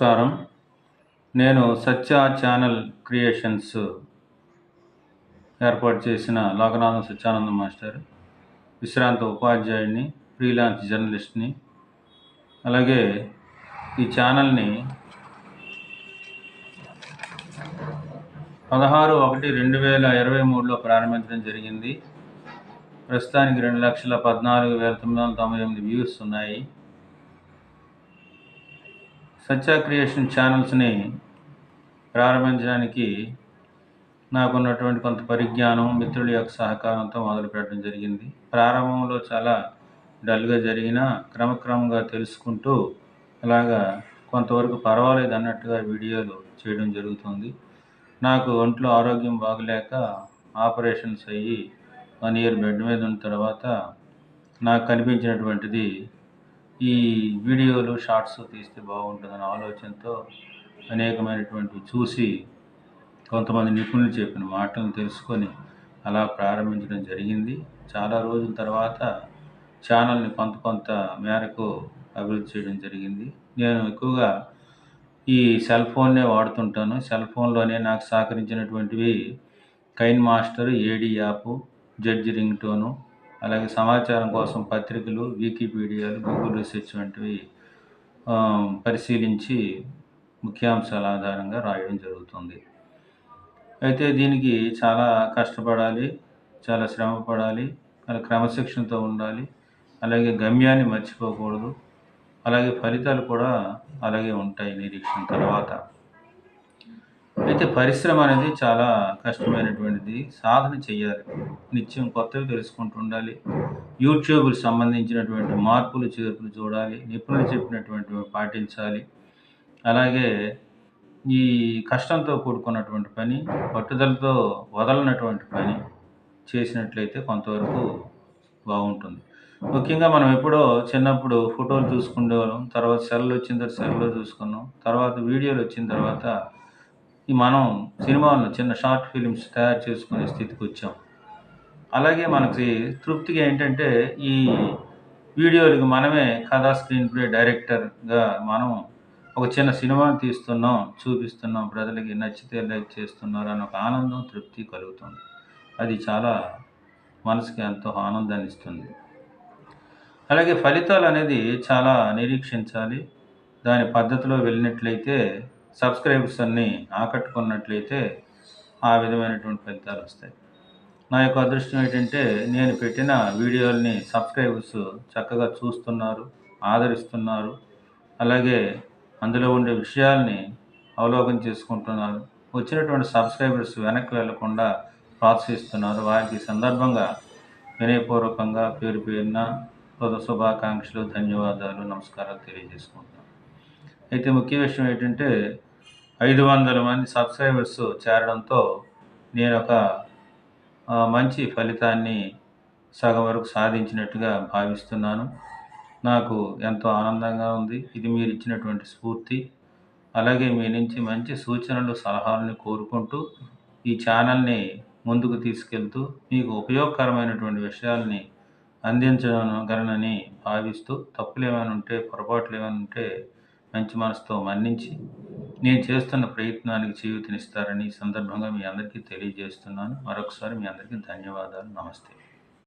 నమస్కారం. నేను సత్య channel creations ఏర్పాటు చేసిన లోకనాథం సత్యానందం మాస్టర్. విశ్రాంత ఉపాధ్యాయుడిని, ఫ్రీలాన్స్ జర్నలిస్ట్‌ని. అలాగే ఈ ఛానల్‌ని 16/1/2023లో ప్రారంభించడం జరిగింది. ప్రస్తుతానికి 2,14,998 వ్యూస్ ఉన్నాయి. సత్య క్రియేషన్ ఛానల్స్ని ప్రారంభించడానికి నాకున్నటువంటి కొంత పరిజ్ఞానం, మిత్రుల యొక్క సహకారంతో మొదలుపెట్టడం జరిగింది. ప్రారంభంలో చాలా డల్గా జరిగినా క్రమక్రమంగా తెలుసుకుంటూ అలాగా కొంతవరకు పర్వాలేదు అన్నట్టుగా వీడియోలు చేయడం జరుగుతుంది. నాకు ఒంట్లో ఆరోగ్యం బాగలేక ఆపరేషన్స్ అయ్యి 1 ఇయర్ బెడ్ మీద ఉన్న తర్వాత నాకు కనిపించినటువంటిది ఈ వీడియోలు, షార్ట్స్ తీస్తే బాగుంటుందనే ఆలోచనతో అనేకమైనటువంటివి చూసి కొంతమంది నిపుణులు చెప్పిన మాటలను తెలుసుకొని అలా ప్రారంభించడం జరిగింది. చాలా రోజుల తర్వాత ఛానల్ని కొంత మేరకు అభివృద్ధి చేయడం జరిగింది. నేను ఎక్కువగా ఈ సెల్ ఫోన్నే వాడుతుంటాను. సెల్ ఫోన్లోనే నాకు సహకరించినటువంటివి కైన్ మాస్టర్, ఏడీ యాప్, జడ్జ్ రింగ్ టోను, అలాగే సమాచారం కోసం పత్రికలు, వికీపీడియాలు, గూగుల్ రీసెర్చ్ వంటివి పరిశీలించి ముఖ్యాంశాల ఆధారంగా రాయడం జరుగుతుంది. అయితే దీనికి చాలా కష్టపడాలి, చాలా శ్రమ పడాలి, క్రమశిక్షణతో ఉండాలి, అలాగే గమ్యాన్ని మర్చిపోకూడదు, అలాగే ఫలితాలు కూడా అలాగే ఉంటాయి నిరీక్షణ తర్వాత. అయితే పరిశ్రమ అనేది చాలా కష్టమైనటువంటిది, సాధన చేయాలి, నిత్యం కొత్తవి తెలుసుకుంటూ ఉండాలి, యూట్యూబ్కి సంబంధించినటువంటి మార్పులు చేర్పులు చూడాలి, నిపుణులు చెప్పినటువంటివి పాటించాలి. అలాగే ఈ కష్టంతో కూడుకున్నటువంటి పని, పట్టుదలతో వదలనటువంటి పని చేసినట్లయితే కొంతవరకు బాగుంటుంది. ముఖ్యంగా మనం ఎప్పుడో చిన్నప్పుడు ఫోటోలు చూసుకునేవాళ్ళం, తర్వాత సెల్ వచ్చిన తర్వాత సెల్లో చూసుకున్నాం, తర్వాత వీడియోలు వచ్చిన తర్వాత మనం సినిమాలను చిన్న షార్ట్ ఫిలిమ్స్ తయారు చేసుకునే స్థితికి వచ్చాం. అలాగే మనకి తృప్తిగా ఏంటంటే ఈ వీడియోలకి మనమే కథా, స్క్రీన్ ప్లే డైరెక్టర్గా మనం ఒక చిన్న సినిమాని తీస్తున్నాం, చూపిస్తున్నాం, ప్రజలకి నచ్చితే లైక్ చేస్తున్నారు అన్న ఒక ఆనందం, తృప్తి కలుగుతుంది. అది చాలా మనసుకి ఎంతో ఆనందాన్ని ఇస్తుంది. అలాగే ఫలితాలు అనేది చాలా నిరీక్షించాలి. దాని పద్ధతిలో వెళ్ళినట్లయితే, సబ్స్క్రైబర్స్ అన్నీ ఆకట్టుకున్నట్లయితే ఆ విధమైనటువంటి ఫలితాలు వస్తాయి. నా యొక్క అదృష్టం ఏంటంటే నేను పెట్టిన వీడియోల్ని సబ్స్క్రైబర్స్ చక్కగా చూస్తున్నారు, ఆదరిస్తున్నారు. అలాగే అందులో ఉండే విషయాల్ని అవలోకనం చేసుకుంటున్నారు. వచ్చినటువంటి సబ్స్క్రైబర్స్ వెనక్కి వెళ్లకుండా ప్రోత్సహిస్తున్నారు. వారికి సందర్భంగా వినయపూర్వకంగా పేరు పేరున శుభాకాంక్షలు, ధన్యవాదాలు, నమస్కారాలు తెలియజేసుకుంటున్నాను. అయితే ముఖ్య విషయం ఏంటంటే 500 మంది సబ్స్క్రైబర్స్ చేరడంతో నేను ఒక మంచి ఫలితాన్ని సగం వరకు సాధించినట్టుగా భావిస్తున్నాను. నాకు ఎంతో ఆనందంగా ఉంది. ఇది మీరు ఇచ్చినటువంటి స్ఫూర్తి. అలాగే మీ నుంచి మంచి సూచనలు, సలహాలను కోరుకుంటూ ఈ ఛానల్ని ముందుకు తీసుకెళ్తూ మీకు ఉపయోగకరమైనటువంటి విషయాల్ని అందించగలనని భావిస్తూ, తప్పులు ఏమైనా ఉంటే, పొరపాట్లు ఏమైనా ఉంటే మంచి మనసుతో మన్నించి నేను చేస్తున్న ప్రయత్నానికి చేయూతనిస్తారని ఈ సందర్భంగా మీ అందరికీ తెలియజేస్తున్నాను. మరొకసారి మీ అందరికీ ధన్యవాదాలు. నమస్తే.